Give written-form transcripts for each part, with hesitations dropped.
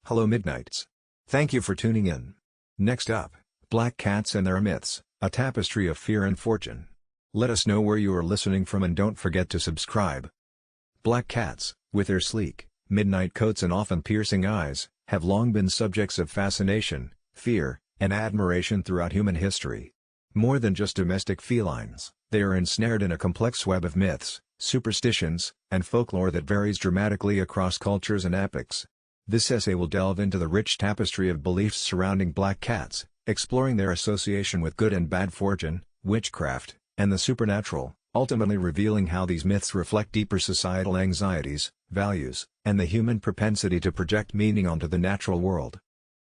Hello Midnights. Thank you for tuning in. Next up, Black Cats and Their Myths, a tapestry of fear and fortune. Let us know where you are listening from and don't forget to subscribe. Black cats, with their sleek, midnight coats and often piercing eyes, have long been subjects of fascination, fear, and admiration throughout human history. More than just domestic felines, they are ensnared in a complex web of myths, superstitions, and folklore that varies dramatically across cultures and epochs. This essay will delve into the rich tapestry of beliefs surrounding black cats, exploring their association with good and bad fortune, witchcraft, and the supernatural, ultimately revealing how these myths reflect deeper societal anxieties, values, and the human propensity to project meaning onto the natural world.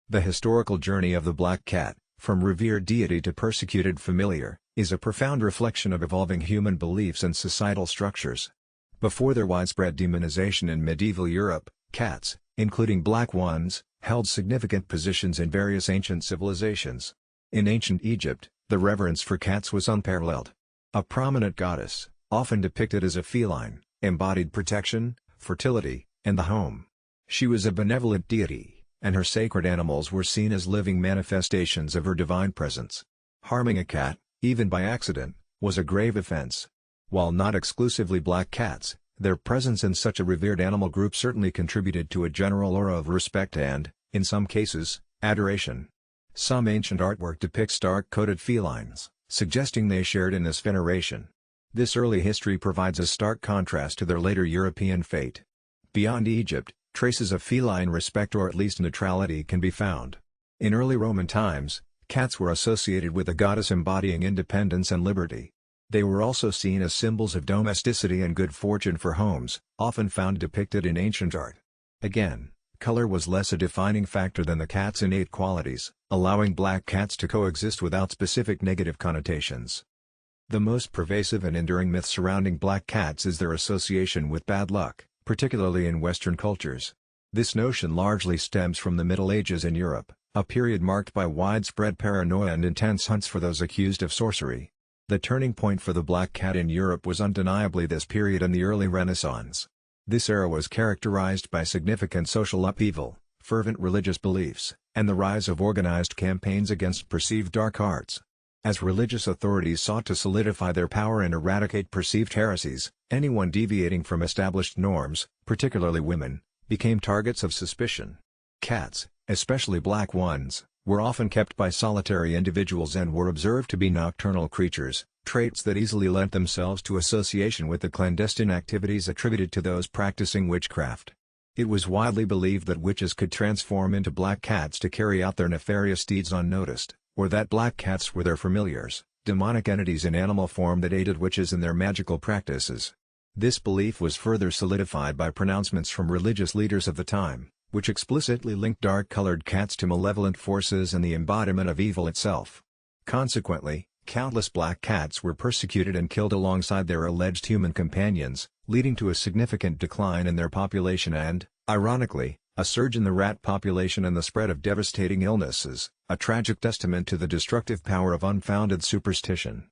The historical journey of the black cat, from revered deity to persecuted familiar, is a profound reflection of evolving human beliefs and societal structures. Before their widespread demonization in medieval Europe, cats, including black ones, held significant positions in various ancient civilizations. In ancient Egypt, the reverence for cats was unparalleled. A prominent goddess, often depicted as a feline, embodied protection, fertility, and the home. She was a benevolent deity, and her sacred animals were seen as living manifestations of her divine presence. Harming a cat, even by accident, was a grave offense. While not exclusively black cats, their presence in such a revered animal group certainly contributed to a general aura of respect and, in some cases, adoration. Some ancient artwork depicts dark-coated felines, suggesting they shared in this veneration. This early history provides a stark contrast to their later European fate. Beyond Egypt, traces of feline respect or at least neutrality can be found. In early Roman times, cats were associated with a goddess embodying independence and liberty. They were also seen as symbols of domesticity and good fortune for homes, often found depicted in ancient art. Again, color was less a defining factor than the cat's innate qualities, allowing black cats to coexist without specific negative connotations. The most pervasive and enduring myth surrounding black cats is their association with bad luck, particularly in Western cultures. This notion largely stems from the Middle Ages in Europe, a period marked by widespread paranoia and intense hunts for those accused of sorcery. The turning point for the black cat in Europe was undeniably this period and the early Renaissance. This era was characterized by significant social upheaval, fervent religious beliefs, and the rise of organized campaigns against perceived dark arts. As religious authorities sought to solidify their power and eradicate perceived heresies, anyone deviating from established norms, particularly women, became targets of suspicion. Cats, especially black ones, were often kept by solitary individuals and were observed to be nocturnal creatures, traits that easily lent themselves to association with the clandestine activities attributed to those practicing witchcraft. It was widely believed that witches could transform into black cats to carry out their nefarious deeds unnoticed, or that black cats were their familiars, demonic entities in animal form that aided witches in their magical practices. This belief was further solidified by pronouncements from religious leaders of the time, which explicitly linked dark-colored cats to malevolent forces and the embodiment of evil itself. Consequently, countless black cats were persecuted and killed alongside their alleged human companions, leading to a significant decline in their population and, ironically, a surge in the rat population and the spread of devastating illnesses, a tragic testament to the destructive power of unfounded superstition.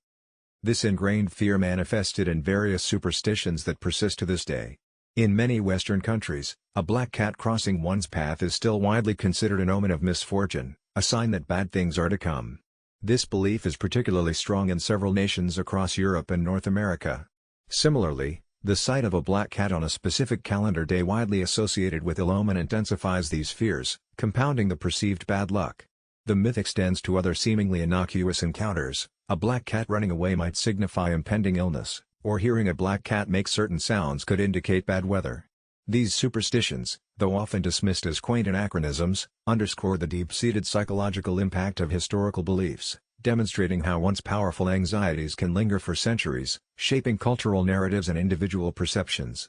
This ingrained fear manifested in various superstitions that persist to this day. In many Western countries, a black cat crossing one's path is still widely considered an omen of misfortune, a sign that bad things are to come. This belief is particularly strong in several nations across Europe and North America. Similarly, the sight of a black cat on a specific calendar day widely associated with ill omen intensifies these fears, compounding the perceived bad luck. The myth extends to other seemingly innocuous encounters. A black cat running away might signify impending illness, or hearing a black cat make certain sounds could indicate bad weather. These superstitions, though often dismissed as quaint anachronisms, underscore the deep-seated psychological impact of historical beliefs, demonstrating how once powerful anxieties can linger for centuries, shaping cultural narratives and individual perceptions.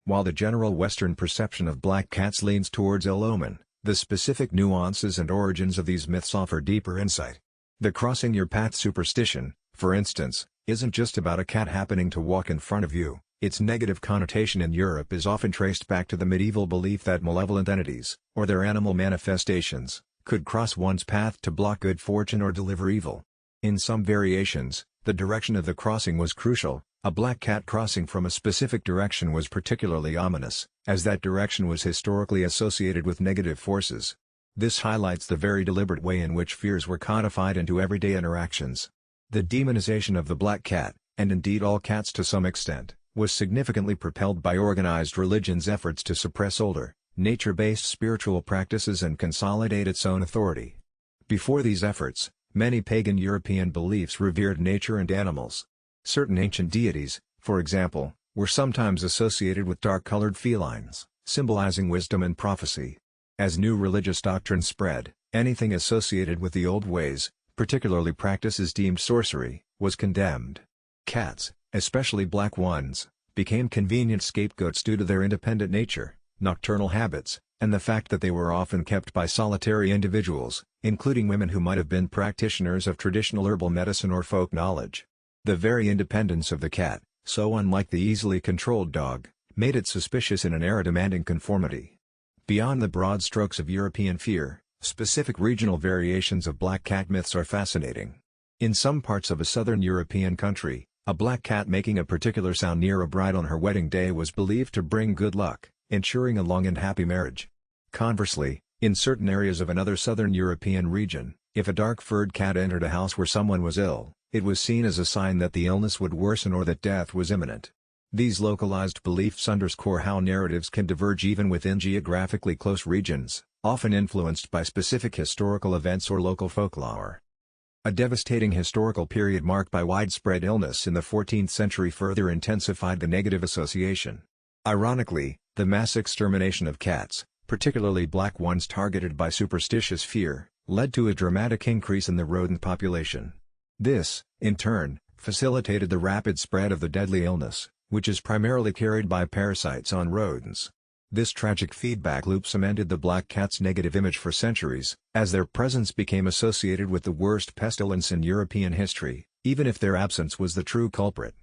While the general Western perception of black cats leans towards ill omen, the specific nuances and origins of these myths offer deeper insight. The crossing your path superstition, for instance, isn't just about a cat happening to walk in front of you. Its negative connotation in Europe is often traced back to the medieval belief that malevolent entities, or their animal manifestations, could cross one's path to block good fortune or deliver evil. In some variations, the direction of the crossing was crucial, A black cat crossing from a specific direction was particularly ominous, as that direction was historically associated with negative forces. This highlights the very deliberate way in which fears were codified into everyday interactions. The demonization of the black cat, and indeed all cats to some extent, was significantly propelled by organized religion's efforts to suppress older, nature-based spiritual practices and consolidate its own authority. Before these efforts, many pagan European beliefs revered nature and animals. Certain ancient deities, for example, were sometimes associated with dark-colored felines, symbolizing wisdom and prophecy. As new religious doctrines spread, anything associated with the old ways, particularly practices deemed sorcery, was condemned. Cats, especially black ones, became convenient scapegoats due to their independent nature, nocturnal habits, and the fact that they were often kept by solitary individuals, including women who might have been practitioners of traditional herbal medicine or folk knowledge. The very independence of the cat, so unlike the easily controlled dog, made it suspicious in an era demanding conformity. Beyond the broad strokes of European fear, specific regional variations of black cat myths are fascinating. In some parts of a southern European country, a black cat making a particular sound near a bride on her wedding day was believed to bring good luck, ensuring a long and happy marriage. Conversely, in certain areas of another southern European region, if a dark-furred cat entered a house where someone was ill, it was seen as a sign that the illness would worsen or that death was imminent. These localized beliefs underscore how narratives can diverge even within geographically close regions, often influenced by specific historical events or local folklore. A devastating historical period marked by widespread illness in the 14th century further intensified the negative association. Ironically, the mass extermination of cats, particularly black ones targeted by superstitious fear, led to a dramatic increase in the rodent population. This, in turn, facilitated the rapid spread of the deadly illness, which is primarily carried by parasites on rodents. This tragic feedback loop cemented the black cat's negative image for centuries, as their presence became associated with the worst pestilence in European history, even if their absence was the true culprit.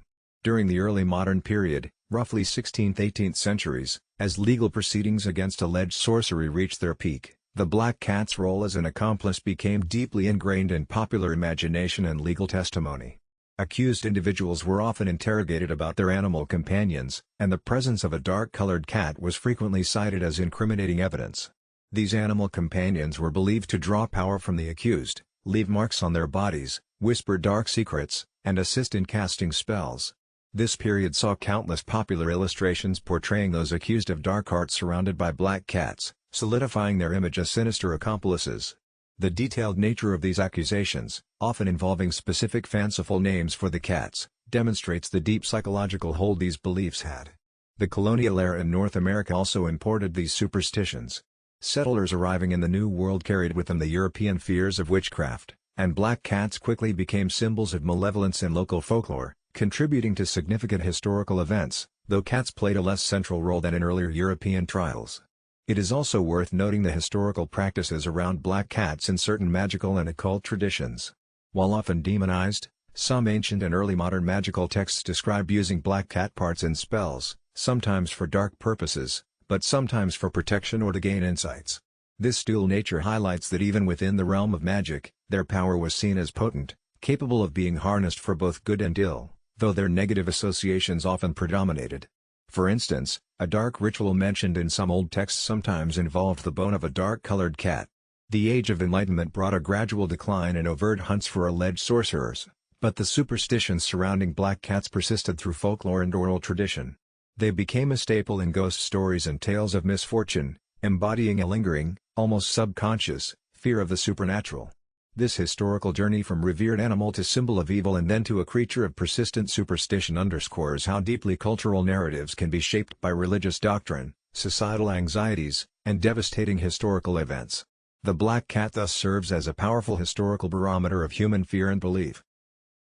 During the early modern period, roughly 16th–18th centuries, as legal proceedings against alleged sorcery reached their peak, the black cat's role as an accomplice became deeply ingrained in popular imagination and legal testimony. Accused individuals were often interrogated about their animal companions, and the presence of a dark-colored cat was frequently cited as incriminating evidence. These animal companions were believed to draw power from the accused, leave marks on their bodies, whisper dark secrets, and assist in casting spells. This period saw countless popular illustrations portraying those accused of dark arts surrounded by black cats, solidifying their image as sinister accomplices. The detailed nature of these accusations, often involving specific fanciful names for the cats, demonstrates the deep psychological hold these beliefs had. The colonial era in North America also imported these superstitions. Settlers arriving in the New World carried with them the European fears of witchcraft, and black cats quickly became symbols of malevolence in local folklore, contributing to significant historical events, though cats played a less central role than in earlier European trials. It is also worth noting the historical practices around black cats in certain magical and occult traditions. While often demonized, some ancient and early modern magical texts describe using black cat parts in spells, sometimes for dark purposes, but sometimes for protection or to gain insights. This dual nature highlights that even within the realm of magic, their power was seen as potent, capable of being harnessed for both good and ill, though their negative associations often predominated. For instance, a dark ritual mentioned in some old texts sometimes involved the bone of a dark-colored cat. The Age of Enlightenment brought a gradual decline in overt hunts for alleged sorcerers, but the superstitions surrounding black cats persisted through folklore and oral tradition. They became a staple in ghost stories and tales of misfortune, embodying a lingering, almost subconscious, fear of the supernatural. This historical journey from revered animal to symbol of evil and then to a creature of persistent superstition underscores how deeply cultural narratives can be shaped by religious doctrine, societal anxieties, and devastating historical events. The black cat thus serves as a powerful historical barometer of human fear and belief.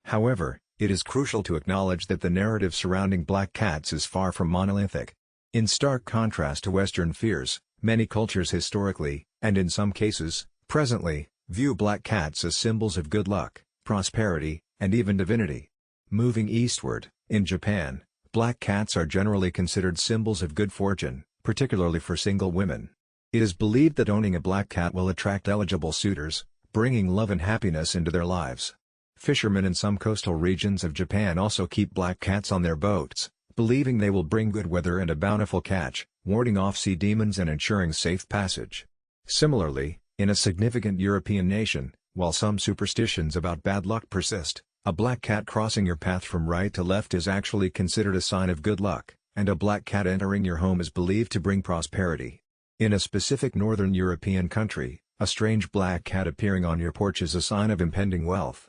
However, it is crucial to acknowledge that the narrative surrounding black cats is far from monolithic. In stark contrast to Western fears, many cultures historically, and in some cases, presently, view black cats as symbols of good luck, prosperity, and even divinity. Moving eastward, in Japan, black cats are generally considered symbols of good fortune, particularly for single women. It is believed that owning a black cat will attract eligible suitors, bringing love and happiness into their lives. Fishermen in some coastal regions of Japan also keep black cats on their boats, believing they will bring good weather and a bountiful catch, warding off sea demons and ensuring safe passage. Similarly, in a significant European nation, while some superstitions about bad luck persist, a black cat crossing your path from right to left is actually considered a sign of good luck, and a black cat entering your home is believed to bring prosperity. In a specific northern European country, a strange black cat appearing on your porch is a sign of impending wealth.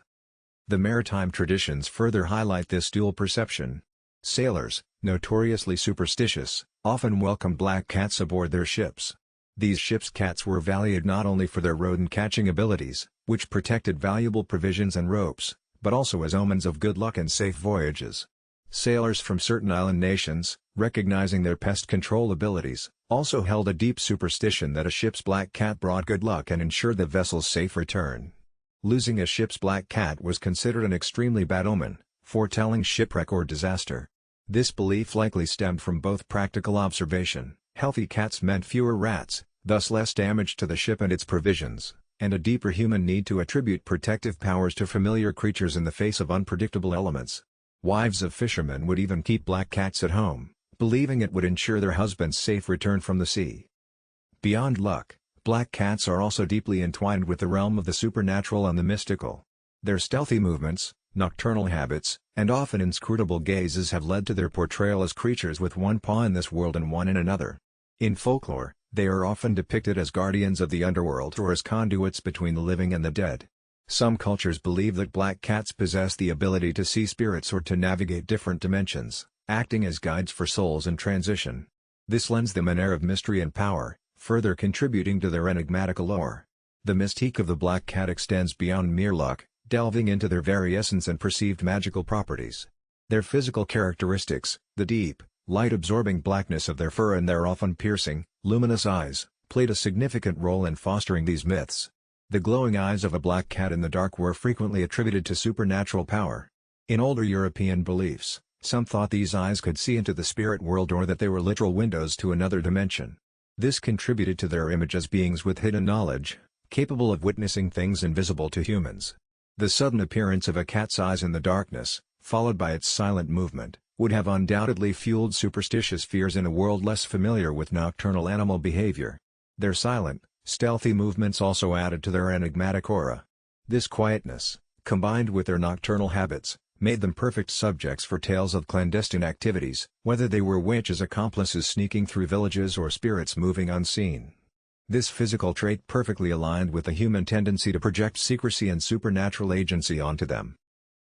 The maritime traditions further highlight this dual perception. Sailors, notoriously superstitious, often welcomed black cats aboard their ships. These ships' cats were valued not only for their rodent-catching abilities, which protected valuable provisions and ropes, but also as omens of good luck and safe voyages. Sailors from certain island nations, recognizing their pest control abilities, also held a deep superstition that a ship's black cat brought good luck and ensured the vessel's safe return. Losing a ship's black cat was considered an extremely bad omen, foretelling shipwreck or disaster. This belief likely stemmed from both practical observation: healthy cats meant fewer rats, thus less damage to the ship and its provisions, and a deeper human need to attribute protective powers to familiar creatures in the face of unpredictable elements. Wives of fishermen would even keep black cats at home, believing it would ensure their husband's safe return from the sea. Beyond luck, black cats are also deeply entwined with the realm of the supernatural and the mystical. Their stealthy movements, nocturnal habits, and often inscrutable gazes have led to their portrayal as creatures with one paw in this world and one in another. In folklore, they are often depicted as guardians of the underworld or as conduits between the living and the dead. Some cultures believe that black cats possess the ability to see spirits or to navigate different dimensions, acting as guides for souls in transition. This lends them an air of mystery and power, further contributing to their enigmatic allure. The mystique of the black cat extends beyond mere luck, delving into their very essence and perceived magical properties. Their physical characteristics, the deep, light-absorbing blackness of their fur and their often piercing, luminous eyes, played a significant role in fostering these myths. The glowing eyes of a black cat in the dark were frequently attributed to supernatural power. In older European beliefs, some thought these eyes could see into the spirit world or that they were literal windows to another dimension. This contributed to their image as beings with hidden knowledge, capable of witnessing things invisible to humans. The sudden appearance of a cat's eyes in the darkness, followed by its silent movement, would have undoubtedly fueled superstitious fears in a world less familiar with nocturnal animal behavior. Their silent, stealthy movements also added to their enigmatic aura. This quietness, combined with their nocturnal habits, made them perfect subjects for tales of clandestine activities, whether they were witches' accomplices sneaking through villages or spirits moving unseen. This physical trait perfectly aligned with the human tendency to project secrecy and supernatural agency onto them.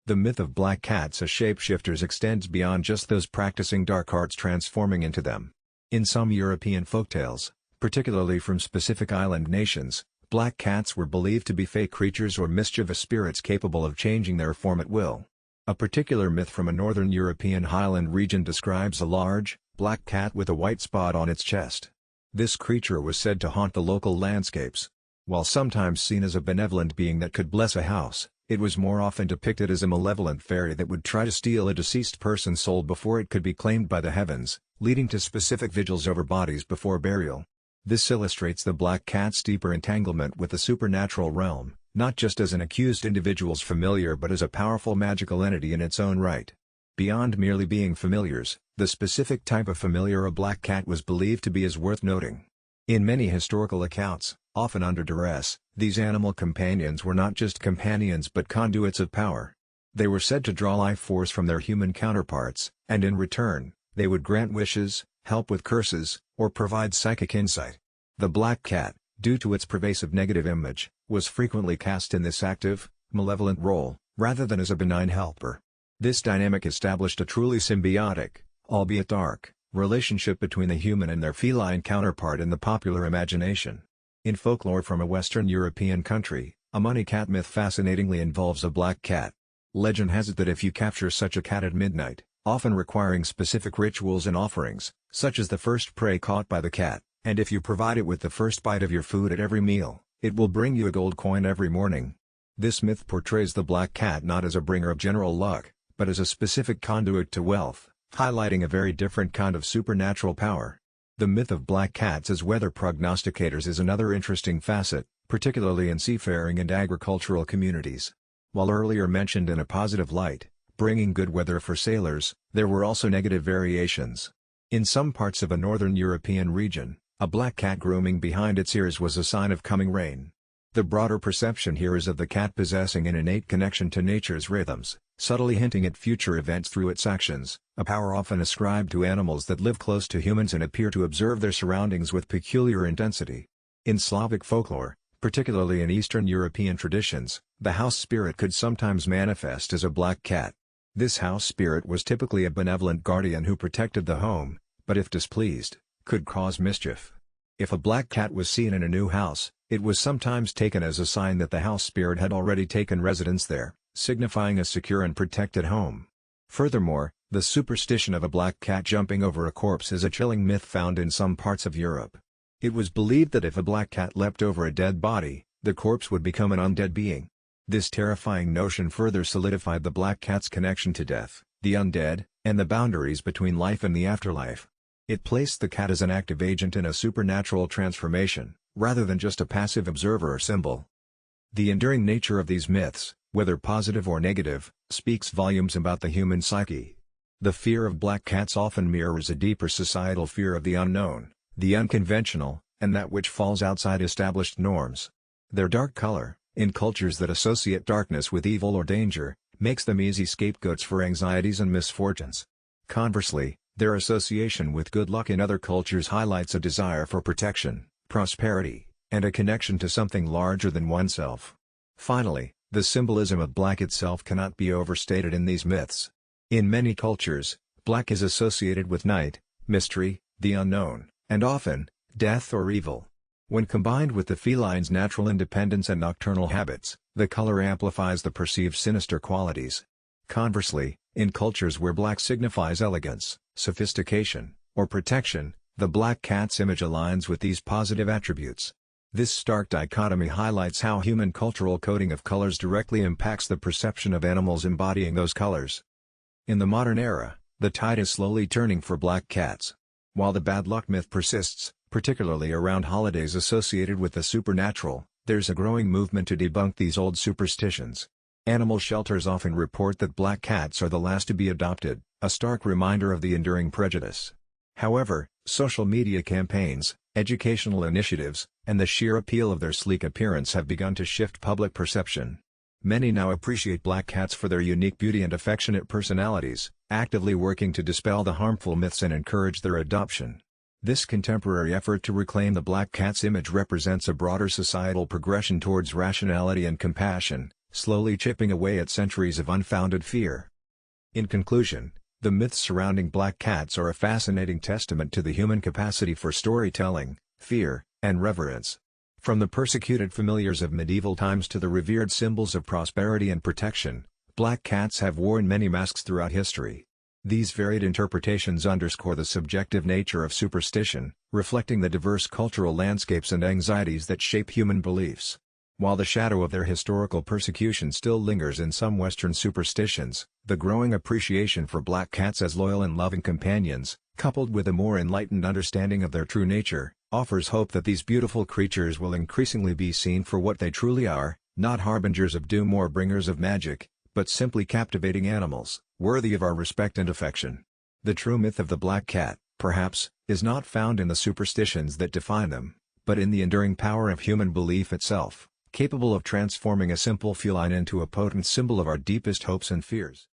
The myth of black cats as shapeshifters extends beyond just those practicing dark arts transforming into them. In some European folktales, particularly from specific island nations, black cats were believed to be fey creatures or mischievous spirits capable of changing their form at will. A particular myth from a northern European highland region describes a large, black cat with a white spot on its chest. This creature was said to haunt the local landscapes. While sometimes seen as a benevolent being that could bless a house, it was more often depicted as a malevolent fairy that would try to steal a deceased person's soul before it could be claimed by the heavens, leading to specific vigils over bodies before burial. This illustrates the black cat's deeper entanglement with the supernatural realm, not just as an accused individual's familiar but as a powerful magical entity in its own right. Beyond merely being familiars, the specific type of familiar a black cat was believed to be is worth noting. In many historical accounts, often under duress, these animal companions were not just companions but conduits of power. They were said to draw life force from their human counterparts, and in return, they would grant wishes, help with curses, or provide psychic insight. The black cat, due to its pervasive negative image, was frequently cast in this active, malevolent role, rather than as a benign helper. This dynamic established a truly symbiotic, albeit dark, relationship between the human and their feline counterpart in the popular imagination. In folklore from a Western European country, a money cat myth fascinatingly involves a black cat. Legend has it that if you capture such a cat at midnight, often requiring specific rituals and offerings, such as the first prey caught by the cat, and if you provide it with the first bite of your food at every meal, it will bring you a gold coin every morning. This myth portrays the black cat not as a bringer of general luck, but as a specific conduit to wealth, highlighting a very different kind of supernatural power. The myth of black cats as weather prognosticators is another interesting facet, particularly in seafaring and agricultural communities. While earlier mentioned in a positive light, bringing good weather for sailors, there were also negative variations. In some parts of a northern European region, a black cat grooming behind its ears was a sign of coming rain. The broader perception here is of the cat possessing an innate connection to nature's rhythms, subtly hinting at future events through its actions, a power often ascribed to animals that live close to humans and appear to observe their surroundings with peculiar intensity. In Slavic folklore, particularly in Eastern European traditions, the house spirit could sometimes manifest as a black cat. This house spirit was typically a benevolent guardian who protected the home, but if displeased, could cause mischief. If a black cat was seen in a new house, it was sometimes taken as a sign that the house spirit had already taken residence there, signifying a secure and protected home. Furthermore, the superstition of a black cat jumping over a corpse is a chilling myth found in some parts of Europe. It was believed that if a black cat leapt over a dead body, the corpse would become an undead being. This terrifying notion further solidified the black cat's connection to death, the undead, and the boundaries between life and the afterlife. It placed the cat as an active agent in a supernatural transformation, rather than just a passive observer or symbol. The enduring nature of these myths, whether positive or negative, speaks volumes about the human psyche. The fear of black cats often mirrors a deeper societal fear of the unknown, the unconventional, and that which falls outside established norms. Their dark color, in cultures that associate darkness with evil or danger, makes them easy scapegoats for anxieties and misfortunes. Conversely, their association with good luck in other cultures highlights a desire for protection, prosperity, and a connection to something larger than oneself. Finally, the symbolism of black itself cannot be overstated in these myths. In many cultures, black is associated with night, mystery, the unknown, and often, death or evil. When combined with the feline's natural independence and nocturnal habits, the color amplifies the perceived sinister qualities. Conversely, in cultures where black signifies elegance, sophistication, or protection, the black cat's image aligns with these positive attributes. This stark dichotomy highlights how human cultural coding of colors directly impacts the perception of animals embodying those colors. In the modern era, the tide is slowly turning for black cats. While the bad luck myth persists, particularly around holidays associated with the supernatural, there's a growing movement to debunk these old superstitions. Animal shelters often report that black cats are the last to be adopted, a stark reminder of the enduring prejudice. However, social media campaigns, educational initiatives, and the sheer appeal of their sleek appearance have begun to shift public perception. Many now appreciate black cats for their unique beauty and affectionate personalities, actively working to dispel the harmful myths and encourage their adoption. This contemporary effort to reclaim the black cat's image represents a broader societal progression towards rationality and compassion, slowly chipping away at centuries of unfounded fear. In conclusion, the myths surrounding black cats are a fascinating testament to the human capacity for storytelling, fear, and reverence. From the persecuted familiars of medieval times to the revered symbols of prosperity and protection, black cats have worn many masks throughout history. These varied interpretations underscore the subjective nature of superstition, reflecting the diverse cultural landscapes and anxieties that shape human beliefs. While the shadow of their historical persecution still lingers in some Western superstitions, the growing appreciation for black cats as loyal and loving companions, coupled with a more enlightened understanding of their true nature, offers hope that these beautiful creatures will increasingly be seen for what they truly are, not harbingers of doom or bringers of magic, but simply captivating animals, worthy of our respect and affection. The true myth of the black cat, perhaps, is not found in the superstitions that define them, but in the enduring power of human belief itself, capable of transforming a simple feline into a potent symbol of our deepest hopes and fears.